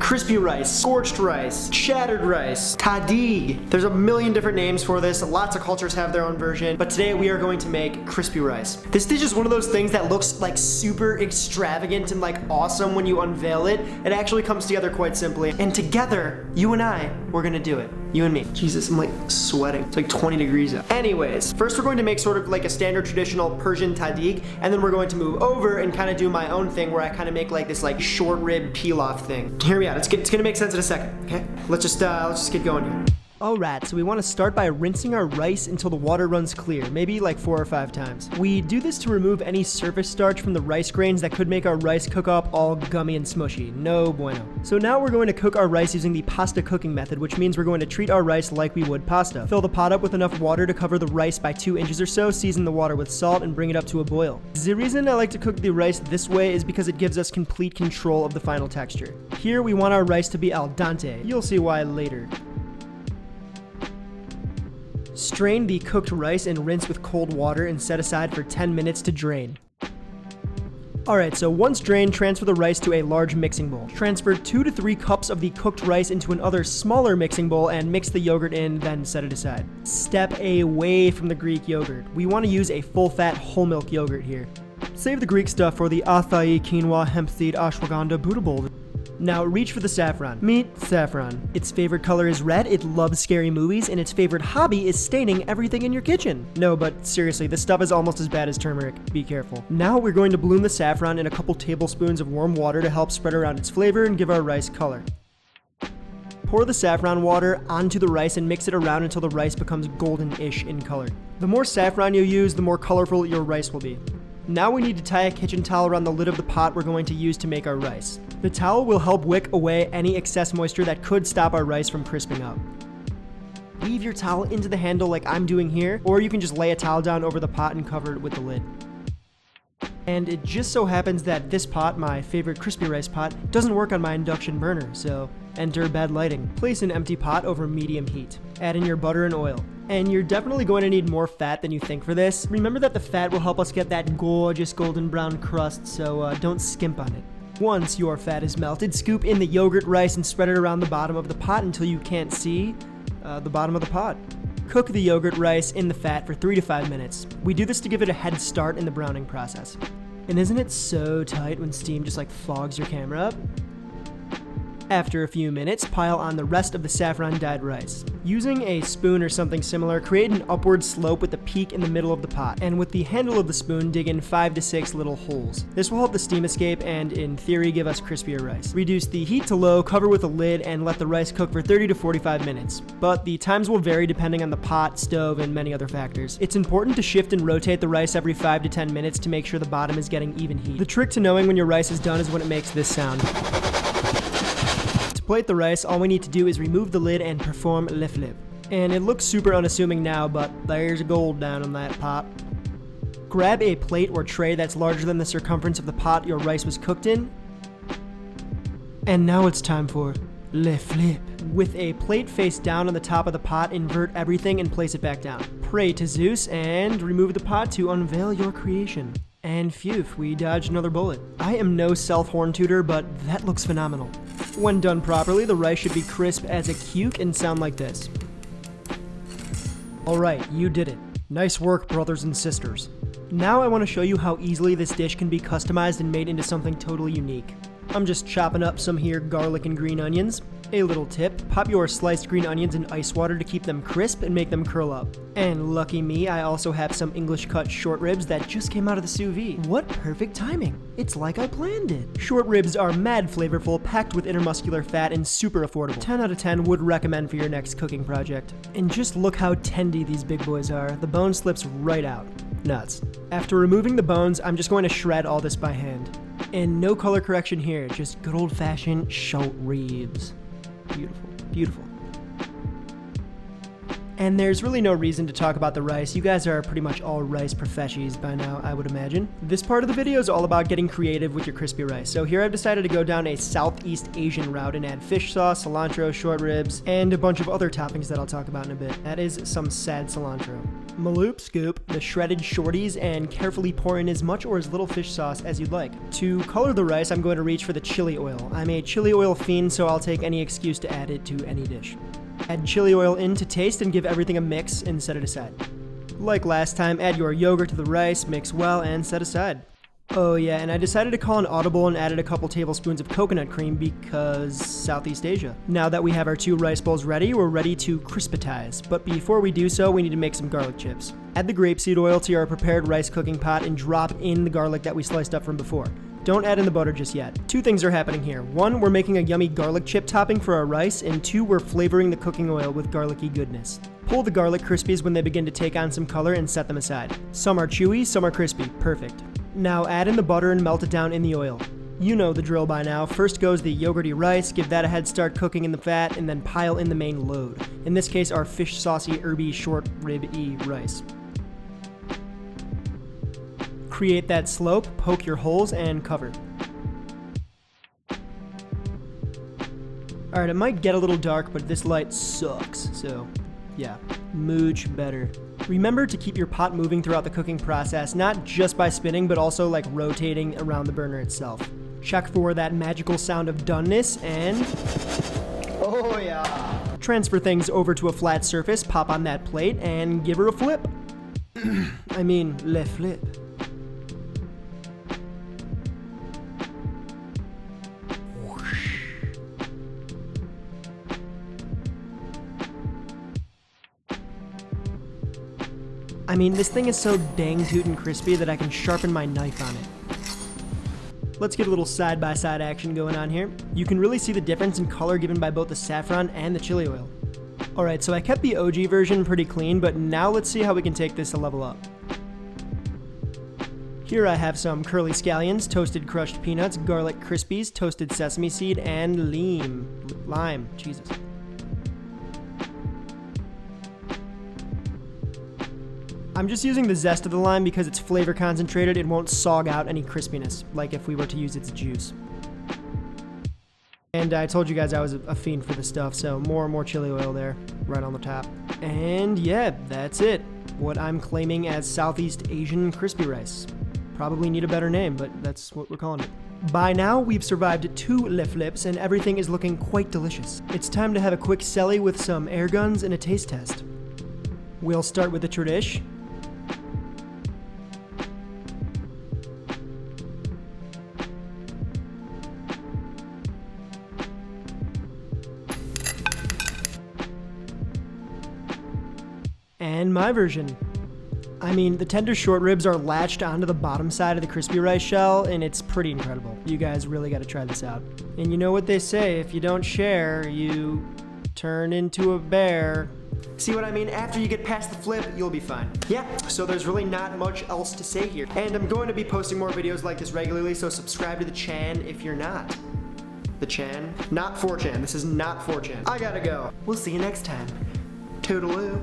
crispy rice, scorched rice, shattered rice, tahdig. There's a million different names for this. Lots of cultures have their own version, but today we are going to make crispy rice. This dish is one of those things that looks like super extravagant and like awesome when you unveil it. It actually comes together quite simply, and together, you and I, we're gonna do it. You and me. Jesus, I'm like sweating. It's like 20 degrees out. Anyways, first we're going to make sort of like a standard traditional Persian tahdig, and then we're going to move over and kind of do my own thing where I kind of make like this like short rib peel-off thing. Hear me out. It's gonna make sense in a second. Okay? Let's just get going here. Alright, so we want to start by rinsing our rice until the water runs clear, maybe like 4 or 5 times. We do this to remove any surface starch from the rice grains that could make our rice cook up all gummy and smushy. No bueno. So now we're going to cook our rice using the pasta cooking method, which means we're going to treat our rice like we would pasta. Fill the pot up with enough water to cover the rice by 2 inches or so, season the water with salt, and bring it up to a boil. The reason I like to cook the rice this way is because it gives us complete control of the final texture. Here we want our rice to be al dente. You'll see why later. Strain the cooked rice and rinse with cold water and set aside for 10 minutes to drain. Alright, so once drained, transfer the rice to a large mixing bowl. Transfer 2 to 3 cups of the cooked rice into another smaller mixing bowl and mix the yogurt in, then set it aside. Step away from the Greek yogurt. We want to use a full-fat whole milk yogurt here. Save the Greek stuff for the acai, quinoa, hemp seed, ashwagandha Buddha bowl. Now reach for the saffron. Meet saffron. Its favorite color is red, it loves scary movies, and its favorite hobby is staining everything in your kitchen. No, but seriously, this stuff is almost as bad as turmeric. Be careful. Now we're going to bloom the saffron in a couple tablespoons of warm water to help spread around its flavor and give our rice color. Pour the saffron water onto the rice and mix it around until the rice becomes golden-ish in color. The more saffron you use, the more colorful your rice will be. Now we need to tie a kitchen towel around the lid of the pot we're going to use to make our rice. The towel will help wick away any excess moisture that could stop our rice from crisping up. Weave your towel into the handle like I'm doing here, or you can just lay a towel down over the pot and cover it with the lid. And it just so happens that this pot, my favorite crispy rice pot, doesn't work on my induction burner, so enter bad lighting. Place an empty pot over medium heat. Add in your butter and oil. And you're definitely going to need more fat than you think for this. Remember that the fat will help us get that gorgeous golden brown crust, so don't skimp on it. Once your fat is melted, scoop in the yogurt rice and spread it around the bottom of the pot until you can't see the bottom of the pot. Cook the yogurt rice in the fat for 3 to 5 minutes. We do this to give it a head start in the browning process. And isn't it so tight when steam just like fogs your camera up? After a few minutes, pile on the rest of the saffron-dyed rice. Using a spoon or something similar, create an upward slope with the peak in the middle of the pot, and with the handle of the spoon, dig in 5 to 6 little holes. This will help the steam escape and, in theory, give us crispier rice. Reduce the heat to low, cover with a lid, and let the rice cook for 30 to 45 minutes. But the times will vary depending on the pot, stove, and many other factors. It's important to shift and rotate the rice every 5 to 10 minutes to make sure the bottom is getting even heat. The trick to knowing when your rice is done is when it makes this sound. To plate the rice, all we need to do is remove the lid and perform le flip. And it looks super unassuming now, but there's gold down in that pot. Grab a plate or tray that's larger than the circumference of the pot your rice was cooked in. And now it's time for le flip. With a plate face down on the top of the pot, invert everything and place it back down. Pray to Zeus and remove the pot to unveil your creation. And phew, we dodged another bullet. I am no self-horn tutor, but that looks phenomenal. When done properly, the rice should be crisp as a cuke and sound like this. Alright, you did it. Nice work, brothers and sisters. Now I want to show you how easily this dish can be customized and made into something totally unique. I'm just chopping up some here garlic and green onions. A little tip, pop your sliced green onions in ice water to keep them crisp and make them curl up. And lucky me, I also have some English cut short ribs that just came out of the sous vide. What perfect timing. It's like I planned it. Short ribs are mad flavorful, packed with intermuscular fat, and super affordable. 10 out of 10 would recommend for your next cooking project. And just look how tendy these big boys are. The bone slips right out. Nuts. After removing the bones, I'm just going to shred all this by hand. And no color correction here, just good old-fashioned short ribs. Beautiful, beautiful. And there's really no reason to talk about the rice. You guys are pretty much all rice professionals by now, I would imagine. This part of the video is all about getting creative with your crispy rice. So here I've decided to go down a Southeast Asian route and add fish sauce, cilantro, short ribs, and a bunch of other toppings that I'll talk about in a bit. That is some sad cilantro. Maloop scoop the shredded shorties and carefully pour in as much or as little fish sauce as you'd like. To color the rice, I'm going to reach for the chili oil. I'm a chili oil fiend, so I'll take any excuse to add it to any dish. Add chili oil in to taste and give everything a mix and set it aside. Like last time, add your yogurt to the rice, mix well, and set aside. Oh yeah, and I decided to call an audible and added a couple tablespoons of coconut cream because Southeast Asia. Now that we have our 2 rice bowls ready, we're ready to crispitize. But before we do so, we need to make some garlic chips. Add the grapeseed oil to your prepared rice cooking pot and drop in the garlic that we sliced up from before. Don't add in the butter just yet. 2 things are happening here. 1, we're making a yummy garlic chip topping for our rice, and 2, we're flavoring the cooking oil with garlicky goodness. Pull the garlic crispies when they begin to take on some color and set them aside. Some are chewy, some are crispy. Perfect. Now add in the butter and melt it down in the oil. You know the drill by now. First goes the yogurty rice, give that a head start cooking in the fat, and then pile in the main load. In this case, our fish saucy, herby, short rib-y rice. Create that slope, poke your holes, and cover. Alright, it might get a little dark, but this light sucks, so yeah, much better. Remember to keep your pot moving throughout the cooking process, not just by spinning, but also like rotating around the burner itself. Check for that magical sound of doneness and... oh yeah! Transfer things over to a flat surface, pop on that plate, and give her a flip. I mean, le flip. I mean, this thing is so dang tootin' crispy that I can sharpen my knife on it. Let's get a little side-by-side action going on here. You can really see the difference in color given by both the saffron and the chili oil. Alright, so I kept the OG version pretty clean, but now let's see how we can take this a level up. Here I have some curly scallions, toasted crushed peanuts, garlic crispies, toasted sesame seed, and lime. Jesus. I'm just using the zest of the lime because it's flavor concentrated. It won't sog out any crispiness, like if we were to use its juice. And I told you guys I was a fiend for this stuff, so more chili oil there, right on the top. And yeah, that's it. What I'm claiming as Southeast Asian crispy rice. Probably need a better name, but that's what we're calling it. By now, we've survived 2 le flips and everything is looking quite delicious. It's time to have a quick celly with some air guns and a taste test. We'll start with the tradish. And my version. I mean, the tender short ribs are latched onto the bottom side of the crispy rice shell, and it's pretty incredible. You guys really gotta try this out. And you know what they say, if you don't share, you turn into a bear. See what I mean? After you get past the flip, you'll be fine. Yeah, so there's really not much else to say here. And I'm going to be posting more videos like this regularly, so subscribe to the chan if you're not. The chan? Not 4chan. This is not 4chan. I gotta go. We'll see you next time. Toodaloo.